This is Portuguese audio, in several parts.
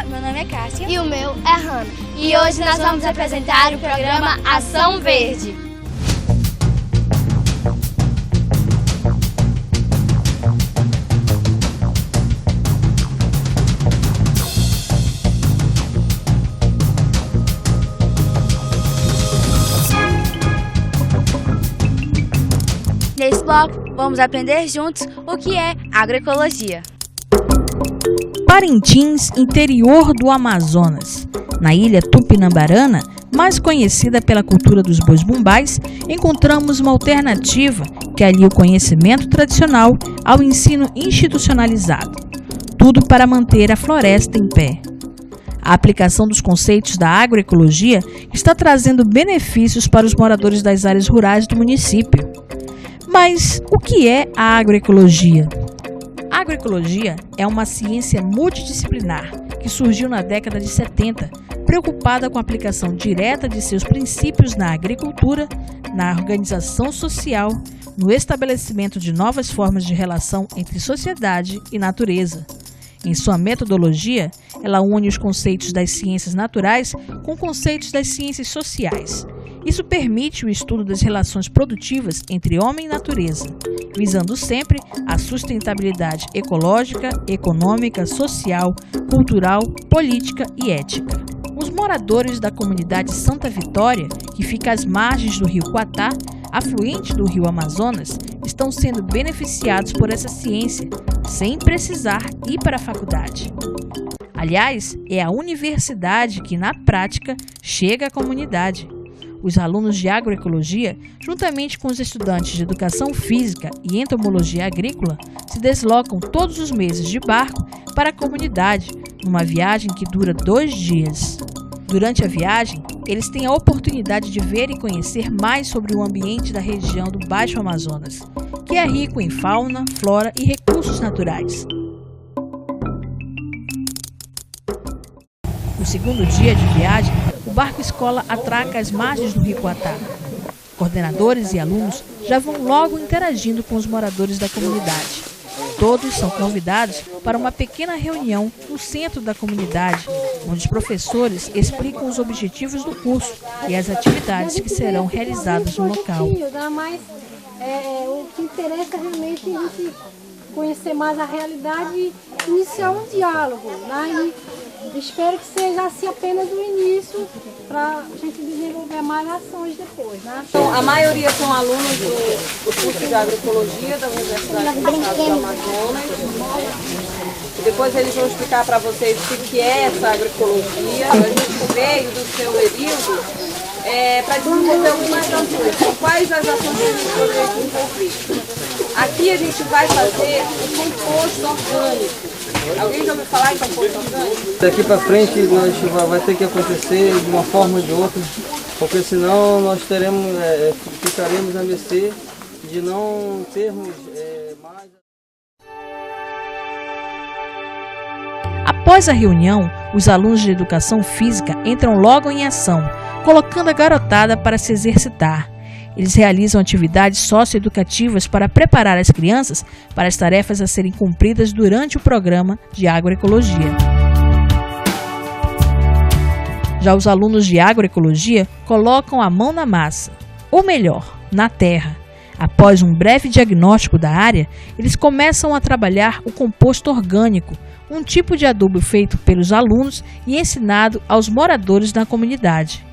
meu nome é Cássia. E o meu é Hanna. E hoje nós vamos apresentar o programa Ação Verde. Nesse bloco, vamos aprender juntos o que é agroecologia. Parintins, interior do Amazonas. Na ilha Tupinambarana, mais conhecida pela cultura dos bois bumbais, encontramos uma alternativa que alia o conhecimento tradicional ao ensino institucionalizado. Tudo para manter a floresta em pé. A aplicação dos conceitos da agroecologia está trazendo benefícios para os moradores das áreas rurais do município. Mas o que é a agroecologia? A agroecologia é uma ciência multidisciplinar que surgiu na década de 70, preocupada com a aplicação direta de seus princípios na agricultura, na organização social, no estabelecimento de novas formas de relação entre sociedade e natureza. Em sua metodologia, ela une os conceitos das ciências naturais com conceitos das ciências sociais. Isso permite o estudo das relações produtivas entre homem e natureza, visando sempre a sustentabilidade ecológica, econômica, social, cultural, política e ética. Os moradores da comunidade Santa Vitória, que fica às margens do rio Quatá, afluente do rio Amazonas, estão sendo beneficiados por essa ciência, sem precisar ir para a faculdade. Aliás, é a universidade que, na prática, chega à comunidade. Os alunos de agroecologia, juntamente com os estudantes de educação física e entomologia agrícola, se deslocam todos os meses de barco para a comunidade, numa viagem que dura 2 dias. Durante a viagem, eles têm a oportunidade de ver e conhecer mais sobre o ambiente da região do Baixo Amazonas, que é rico em fauna, flora e recursos naturais. No segundo dia de viagem, o barco escola atraca às margens do rio Quatá. Coordenadores e alunos já vão logo interagindo com os moradores da comunidade. Todos são convidados para uma pequena reunião no centro da comunidade, onde os professores explicam os objetivos do curso e as atividades que serão realizadas no local. Mas o que interessa realmente é a gente conhecer mais a realidade e iniciar um diálogo, né? E espero que seja assim apenas o início para a gente desenvolver mais ações depois, né? Então, a maioria são alunos do curso de agroecologia da Universidade do Estado do Amazonas. Depois eles vão explicar para vocês o que é essa agroecologia. A gente veio do seu período para desenvolver algumas ações. Quais as ações que a gente poderia desenvolver? Aqui a gente vai fazer o composto orgânico. Alguém já ouviu falar em composto orgânico? Daqui para frente nós vai ter que acontecer de uma forma ou de outra, porque senão nós ficaremos à mercê de não termos mais. Após a reunião, os alunos de educação física entram logo em ação, colocando a garotada para se exercitar. Eles realizam atividades socioeducativas para preparar as crianças para as tarefas a serem cumpridas durante o programa de agroecologia. Já os alunos de agroecologia colocam a mão na massa, ou melhor, na terra. Após um breve diagnóstico da área, eles começam a trabalhar o composto orgânico, um tipo de adubo feito pelos alunos e ensinado aos moradores da comunidade.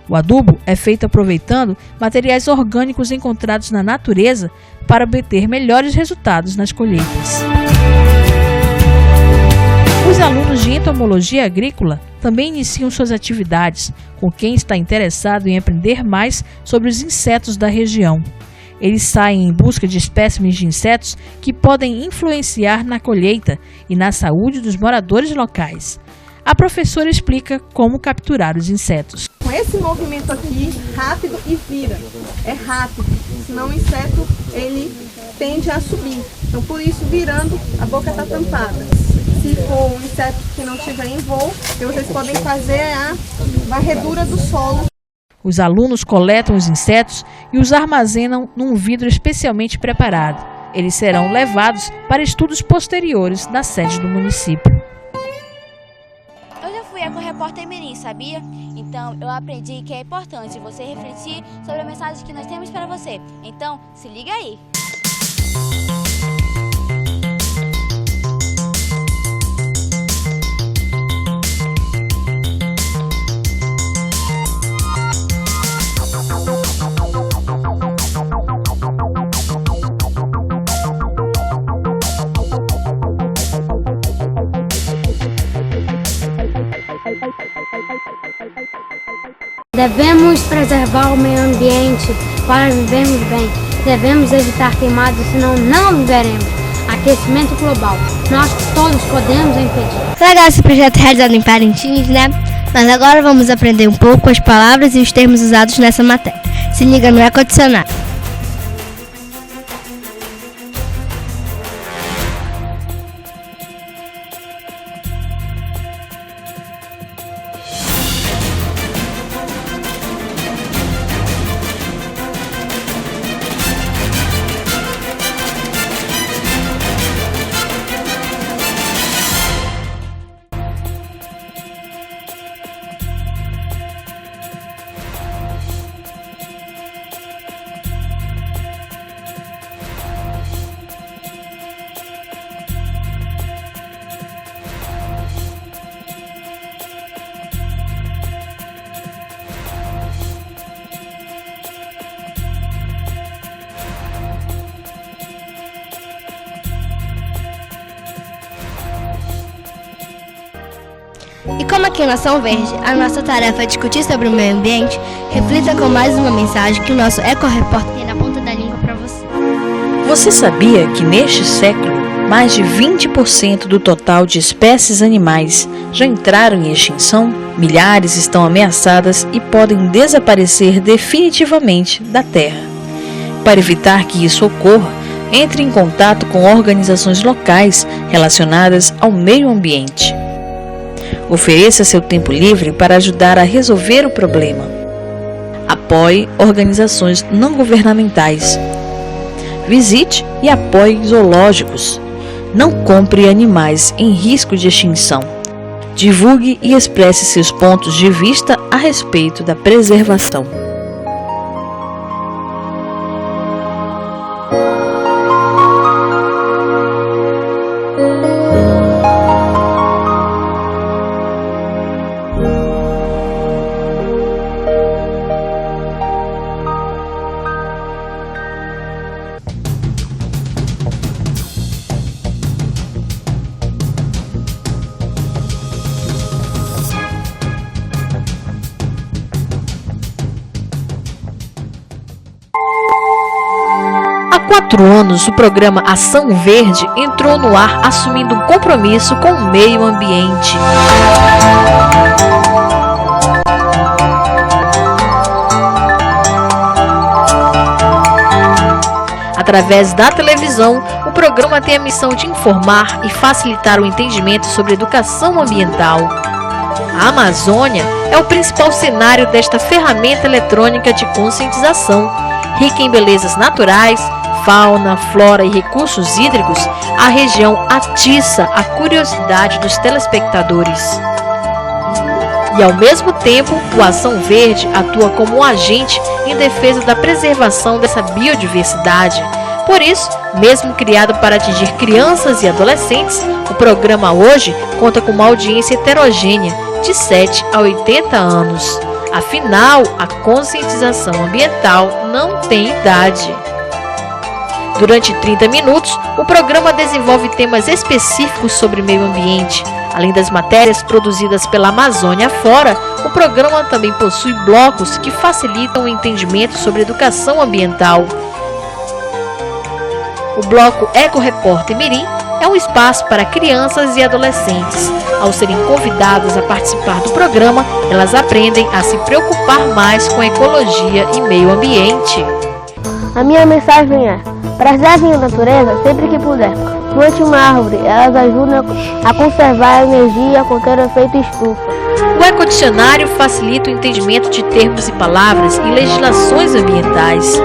O adubo é feito aproveitando materiais orgânicos encontrados na natureza para obter melhores resultados nas colheitas. Os alunos de entomologia agrícola também iniciam suas atividades com quem está interessado em aprender mais sobre os insetos da região. Eles saem em busca de espécimes de insetos que podem influenciar na colheita e na saúde dos moradores locais. A professora explica como capturar os insetos. Com esse movimento aqui, rápido e vira. É rápido, senão o inseto ele tende a subir. Então por isso virando, a boca está tampada. Se for um inseto que não estiver em voo, vocês podem fazer a varredura do solo. Os alunos coletam os insetos e os armazenam num vidro especialmente preparado. Eles serão levados para estudos posteriores na sede do município. fui eco-repórter mirim, sabia? Então eu aprendi que é importante você refletir sobre a mensagem que nós temos para você. Então, se liga aí! Devemos preservar o meio ambiente para vivermos bem. Devemos evitar queimadas, senão não viveremos. Aquecimento global. Nós todos podemos impedir. Legal esse projeto realizado em Parintins, né? Mas agora vamos aprender um pouco as palavras e os termos usados nessa matéria. Se liga no Eco-Dicionário. E como aqui na Ação Verde, a nossa tarefa é discutir sobre o meio ambiente, reflita com mais uma mensagem que o nosso eco-repórter tem na ponta da língua para você. Você sabia que neste século, mais de 20% do total de espécies animais já entraram em extinção? Milhares estão ameaçadas e podem desaparecer definitivamente da Terra. Para evitar que isso ocorra, entre em contato com organizações locais relacionadas ao meio ambiente. Ofereça seu tempo livre para ajudar a resolver o problema. Apoie organizações não governamentais. Visite e apoie zoológicos. Não compre animais em risco de extinção. Divulgue e expresse seus pontos de vista a respeito da preservação. Há 4 anos, o programa Ação Verde entrou no ar assumindo um compromisso com o meio ambiente. Através da televisão, o programa tem a missão de informar e facilitar o entendimento sobre educação ambiental. A Amazônia é o principal cenário desta ferramenta eletrônica de conscientização. Rica em belezas naturais, fauna, flora e recursos hídricos, a região atiça a curiosidade dos telespectadores. E ao mesmo tempo, o Ação Verde atua como um agente em defesa da preservação dessa biodiversidade. Por isso, mesmo criado para atingir crianças e adolescentes, o programa hoje conta com uma audiência heterogênea de 7 a 80 anos. Afinal, a conscientização ambiental não tem idade. Durante 30 minutos, o programa desenvolve temas específicos sobre meio ambiente. Além das matérias produzidas pela Amazônia Afora, o programa também possui blocos que facilitam o entendimento sobre educação ambiental. O bloco Eco-Repórter Mirim é um espaço para crianças e adolescentes. Ao serem convidadas a participar do programa, elas aprendem a se preocupar mais com ecologia e meio ambiente. A minha mensagem é: preservem a natureza sempre que puder. Plante uma árvore, elas ajudam a conservar a energia e a conter o efeito estufa. O Eco-Dicionário facilita o entendimento de termos e palavras e legislações ambientais.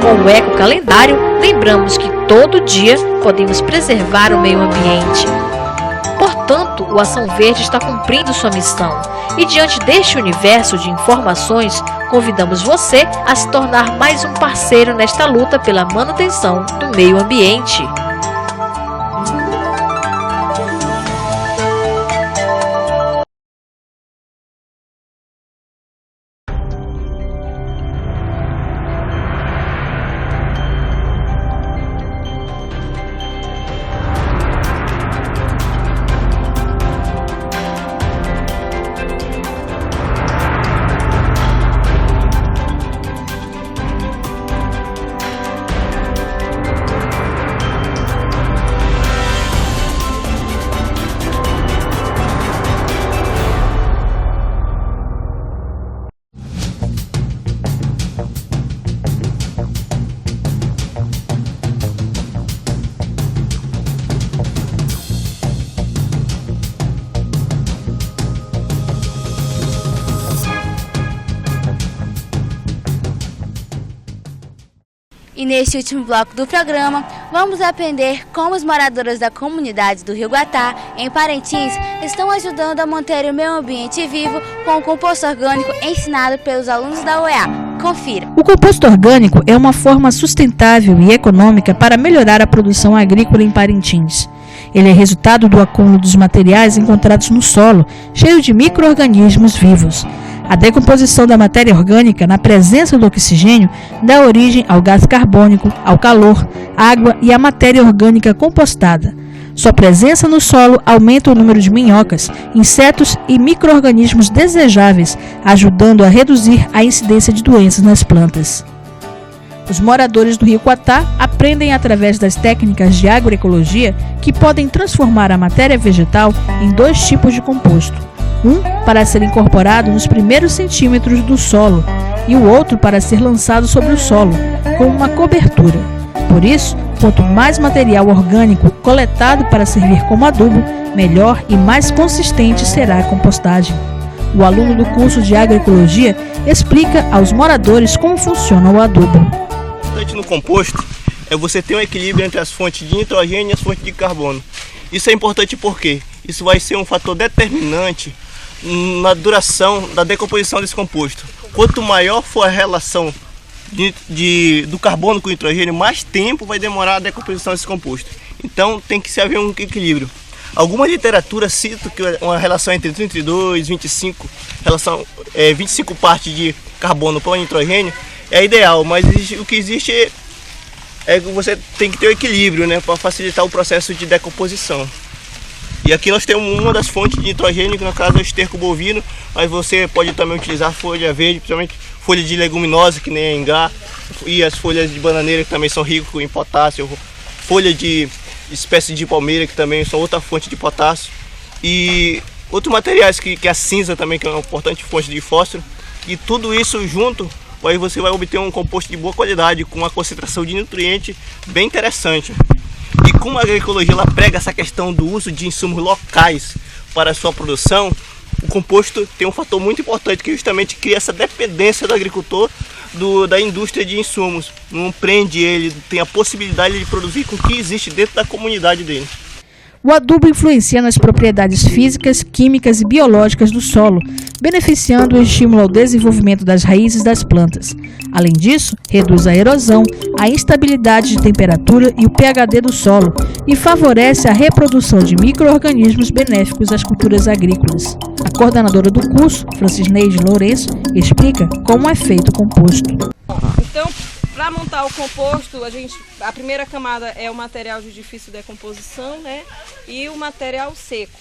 Com o Eco-Calendário, lembramos que todo dia podemos preservar o meio ambiente. Portanto, o Ação Verde está cumprindo sua missão. E diante deste universo de informações, convidamos você a se tornar mais um parceiro nesta luta pela manutenção do meio ambiente. E neste último bloco do programa, vamos aprender como os moradores da comunidade do Rio Guatá, em Parintins, estão ajudando a manter o meio ambiente vivo com o composto orgânico ensinado pelos alunos da UEA. Confira. O composto orgânico é uma forma sustentável e econômica para melhorar a produção agrícola em Parintins. Ele é resultado do acúmulo dos materiais encontrados no solo, cheio de micro-organismos vivos. A decomposição da matéria orgânica na presença do oxigênio dá origem ao gás carbônico, ao calor, água e à matéria orgânica compostada. Sua presença no solo aumenta o número de minhocas, insetos e micro-organismos desejáveis, ajudando a reduzir a incidência de doenças nas plantas. Os moradores do Rio Guatá aprendem através das técnicas de agroecologia que podem transformar a matéria vegetal em 2 tipos de composto. Um para ser incorporado nos primeiros centímetros do solo e o outro para ser lançado sobre o solo, como uma cobertura. Por isso, quanto mais material orgânico coletado para servir como adubo, melhor e mais consistente será a compostagem. O aluno do curso de agroecologia explica aos moradores como funciona o adubo. O importante no composto é você ter um equilíbrio entre as fontes de nitrogênio e as fontes de carbono. Isso é importante porque isso vai ser um fator determinante na duração da decomposição desse composto. Quanto maior for a relação do carbono com o nitrogênio, mais tempo vai demorar a decomposição desse composto. Então tem que se haver um equilíbrio. Alguma literatura cita que uma relação entre 32 e 25, 25 partes de carbono para o nitrogênio é ideal, mas o que existe é que você tem que ter o equilíbrio, né, para facilitar o processo de decomposição. E aqui nós temos uma das fontes de nitrogênio, que no caso é o esterco bovino, mas você pode também utilizar folha verde, principalmente folha de leguminosa, que nem a engá, e as folhas de bananeira, que também são ricas em potássio, folha de espécie de palmeira, que também são outra fonte de potássio, e outros materiais que a cinza também, que é uma importante fonte de fósforo, e tudo isso junto, aí você vai obter um composto de boa qualidade, com uma concentração de nutriente bem interessante. E como a agroecologia ela prega essa questão do uso de insumos locais para a sua produção, o composto tem um fator muito importante que justamente cria essa dependência do agricultor da indústria de insumos. Não prende ele, tem a possibilidade de produzir com o que existe dentro da comunidade dele. O adubo influencia nas propriedades físicas, químicas e biológicas do solo, beneficiando o estímulo ao desenvolvimento das raízes das plantas. Além disso, reduz a erosão, a instabilidade de temperatura e o pH do solo e favorece a reprodução de micro-organismos benéficos às culturas agrícolas. A coordenadora do curso, Francisneide Lourenço, explica como é feito o composto. Então, para montar o composto, a primeira camada é o material de difícil decomposição, né? E o material seco.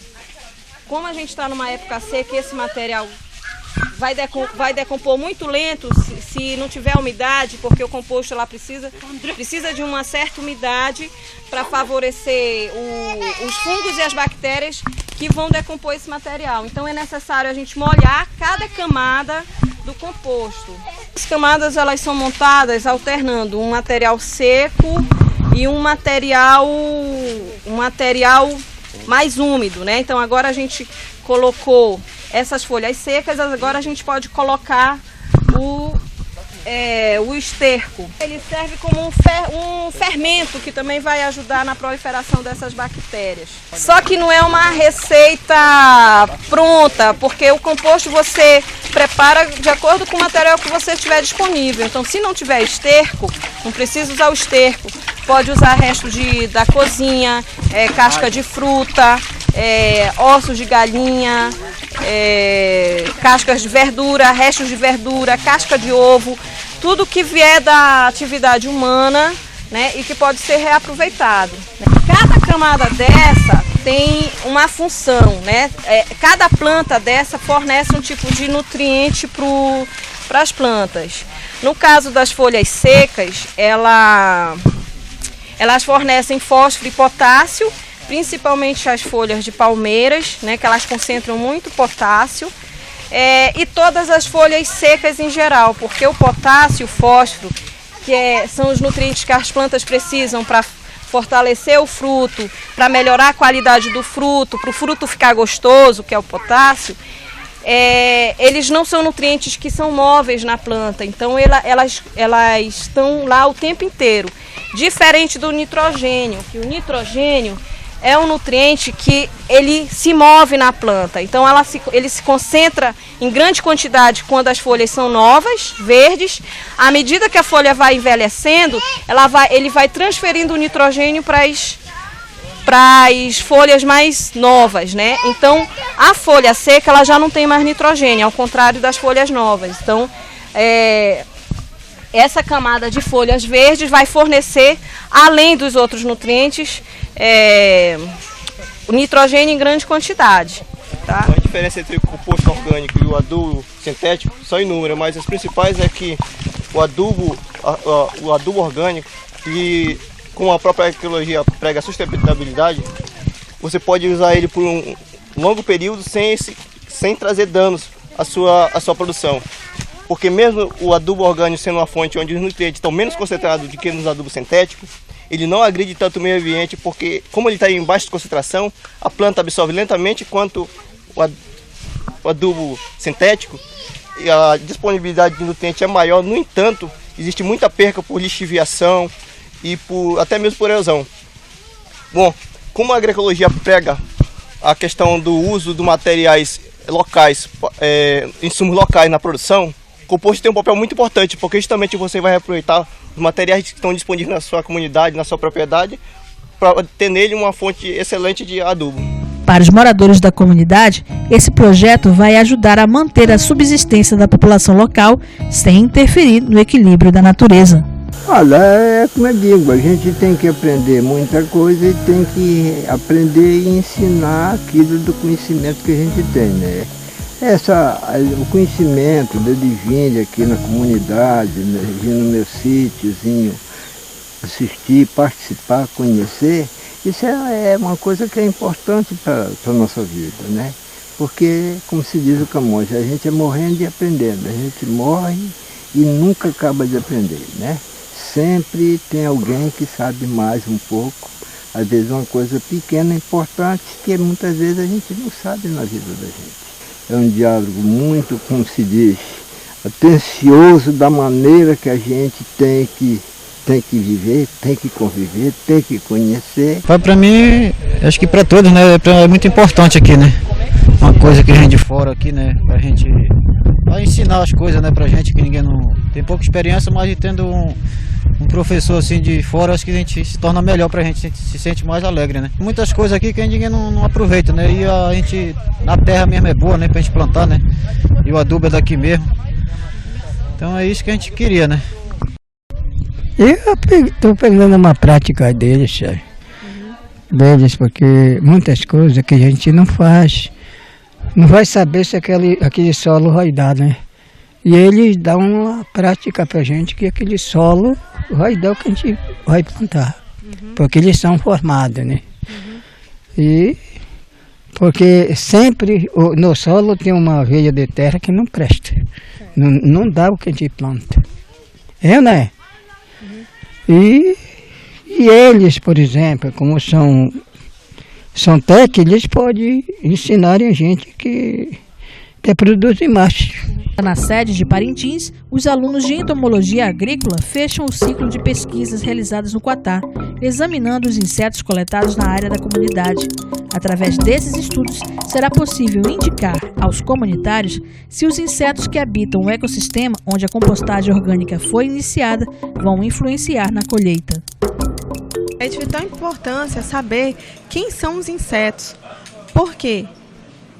Como a gente está numa época seca, esse material vai decompor muito lento se não tiver umidade, porque o composto lá precisa de uma certa umidade para favorecer os fungos e as bactérias que vão decompor esse material. Então é necessário a gente molhar cada camada do composto. As camadas elas são montadas alternando um material seco e um material mais úmido, né? Então agora a gente colocou essas folhas secas, agora a gente pode colocar o esterco. Ele serve como um fermento que também vai ajudar na proliferação dessas bactérias. Só que não é uma receita pronta, porque o composto você prepara de acordo com o material que você tiver disponível. Então, se não tiver esterco, não precisa usar o esterco. Pode usar resto da cozinha, casca de fruta, ossos de galinha, cascas de verdura, restos de verdura, casca de ovo, tudo que vier da atividade humana, né, e que pode ser reaproveitado. Cada camada dessa tem uma função, né? Cada planta dessa fornece um tipo de nutriente para as plantas. No caso das folhas secas, elas fornecem fósforo e potássio, principalmente as folhas de palmeiras, né, que elas concentram muito potássio, e todas as folhas secas em geral, porque o potássio e o fósforo, são os nutrientes que as plantas precisam para fortalecer o fruto, para melhorar a qualidade do fruto, para o fruto ficar gostoso, que é o potássio, eles não são nutrientes que são móveis na planta, então elas estão lá o tempo inteiro. Diferente do nitrogênio, que o nitrogênio é um nutriente que ele se move na planta, então ele se concentra em grande quantidade quando as folhas são novas, verdes. À medida que a folha vai envelhecendo, ele vai transferindo o nitrogênio para as folhas mais novas, né? Então, a folha seca ela já não tem mais nitrogênio, ao contrário das folhas novas. Então, essa camada de folhas verdes vai fornecer, além dos outros nutrientes, o nitrogênio em grande quantidade. Tá? A diferença entre o composto orgânico e o adubo sintético são inúmeras, mas as principais é que o adubo orgânico, que como a própria ecologia prega a sustentabilidade, você pode usar ele por um longo período sem trazer danos à sua produção. Porque mesmo o adubo orgânico sendo uma fonte onde os nutrientes estão menos concentrados do que nos adubos sintéticos, ele não agride tanto o meio ambiente, porque como ele está em baixa concentração, a planta absorve lentamente, quanto o adubo sintético, e a disponibilidade de nutrientes é maior. No entanto, existe muita perca por lixiviação e até mesmo por erosão. Bom, como a agroecologia prega a questão do uso de materiais locais, insumos locais na produção, o composto tem um papel muito importante, porque justamente você vai reaproveitar os materiais que estão disponíveis na sua comunidade, na sua propriedade, para ter nele uma fonte excelente de adubo. Para os moradores da comunidade, esse projeto vai ajudar a manter a subsistência da população local sem interferir no equilíbrio da natureza. Olha, é como eu digo, a gente tem que aprender muita coisa e tem que aprender e ensinar aquilo do conhecimento que a gente tem, né? O conhecimento dele vir aqui na comunidade, vir no meu sítiozinho, assistir, participar, conhecer, isso é uma coisa que é importante para a nossa vida, né? Porque, como se diz o Camões, a gente é morrendo e aprendendo, a gente morre e nunca acaba de aprender, né? Sempre tem alguém que sabe mais um pouco, às vezes uma coisa pequena, importante, que muitas vezes a gente não sabe na vida da gente. É um diálogo muito, como se diz, atencioso da maneira que a gente tem que viver, tem que conviver, tem que conhecer. Para mim, acho que para todos, né, é muito importante aqui, né? Uma coisa que a gente de fora aqui, né, pra gente ensinar as coisas, né, pra gente que ninguém não tem pouca experiência, mas tendo um professor assim de fora, acho que a gente se torna melhor pra gente, se sente mais alegre, né? Muitas coisas aqui que ninguém não aproveita, né? E a gente, na terra mesmo é boa, né, pra gente plantar, né? E o adubo é daqui mesmo. Então é isso que a gente queria, né? Eu estou pegando uma prática deles, sabe? Deles, porque muitas coisas que a gente não faz, não vai saber se aquele solo vai dar, né? E eles dão uma prática pra gente que aquele solo vai dar o que a gente vai plantar. Porque eles são formados, né? E porque sempre no solo tem uma veia de terra que não presta. Não dá o que a gente planta. Né? E eles, por exemplo, como são técnicos, eles podem ensinar a gente que até produzem mais. Na sede de Parintins, os alunos de entomologia agrícola fecham o ciclo de pesquisas realizadas no Quatá, examinando os insetos coletados na área da comunidade. Através desses estudos, será possível indicar aos comunitários se os insetos que habitam o ecossistema onde a compostagem orgânica foi iniciada vão influenciar na colheita. É de vital importância saber quem são os insetos. Por quê?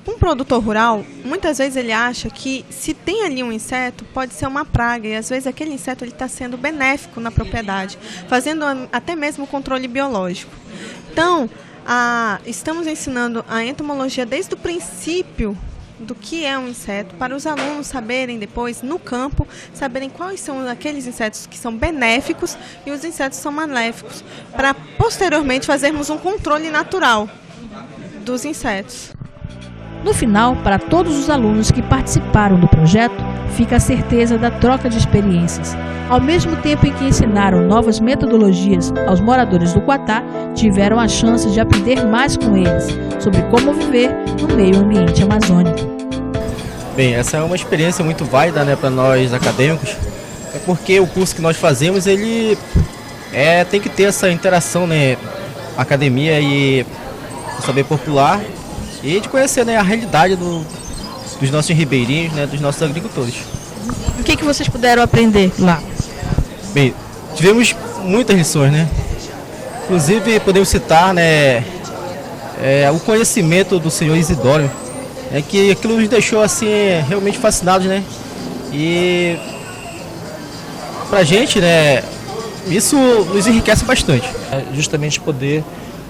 Um produtor rural, muitas vezes ele acha que se tem ali um inseto, pode ser uma praga, e às vezes aquele inseto está sendo benéfico na propriedade, fazendo até mesmo controle biológico. Então, estamos ensinando a entomologia desde o princípio do que é um inseto, para os alunos saberem depois, no campo, saberem quais são aqueles insetos que são benéficos e os insetos que são maléficos, para posteriormente fazermos um controle natural dos insetos. No final, para todos os alunos que participaram do projeto, fica a certeza da troca de experiências. Ao mesmo tempo em que ensinaram novas metodologias aos moradores do Quatá, tiveram a chance de aprender mais com eles sobre como viver no meio ambiente amazônico. Bem, essa é uma experiência muito válida, né, para nós acadêmicos, é porque o curso que nós fazemos, ele tem que ter essa interação, né, academia e o saber popular, e de conhecer, né, a realidade dos nossos ribeirinhos, né, dos nossos agricultores. O que vocês puderam aprender lá? Bem, tivemos muitas lições, né? Inclusive podemos citar, né, o conhecimento do senhor Isidório, que aquilo nos deixou assim realmente fascinados, né? E pra gente, né, isso nos enriquece bastante. Justamente poder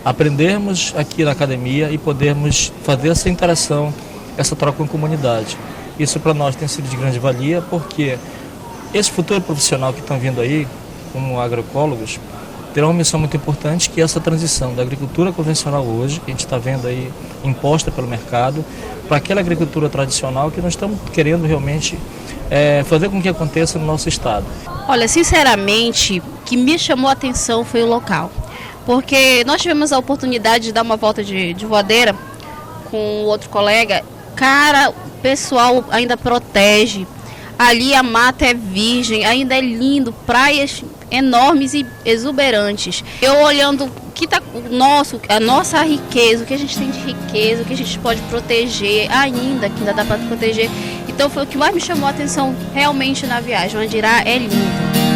aprendermos aqui na academia e podermos fazer essa interação, essa troca com a comunidade. Isso para nós tem sido de grande valia, porque esse futuro profissional que estão vindo aí, como agroecólogos, terá uma missão muito importante, que é essa transição da agricultura convencional hoje, que a gente está vendo aí imposta pelo mercado, para aquela agricultura tradicional que nós estamos querendo realmente fazer com que aconteça no nosso estado. Olha, sinceramente, o que me chamou a atenção foi o local. Porque nós tivemos a oportunidade de dar uma volta de voadeira com outro colega. Cara, o pessoal ainda protege. Ali a mata é virgem, ainda é lindo, praias enormes e exuberantes. Eu olhando a nossa riqueza, o que a gente tem de riqueza, o que a gente pode proteger ainda, que ainda dá para proteger. Então foi o que mais me chamou a atenção realmente na viagem. O Andirá é lindo.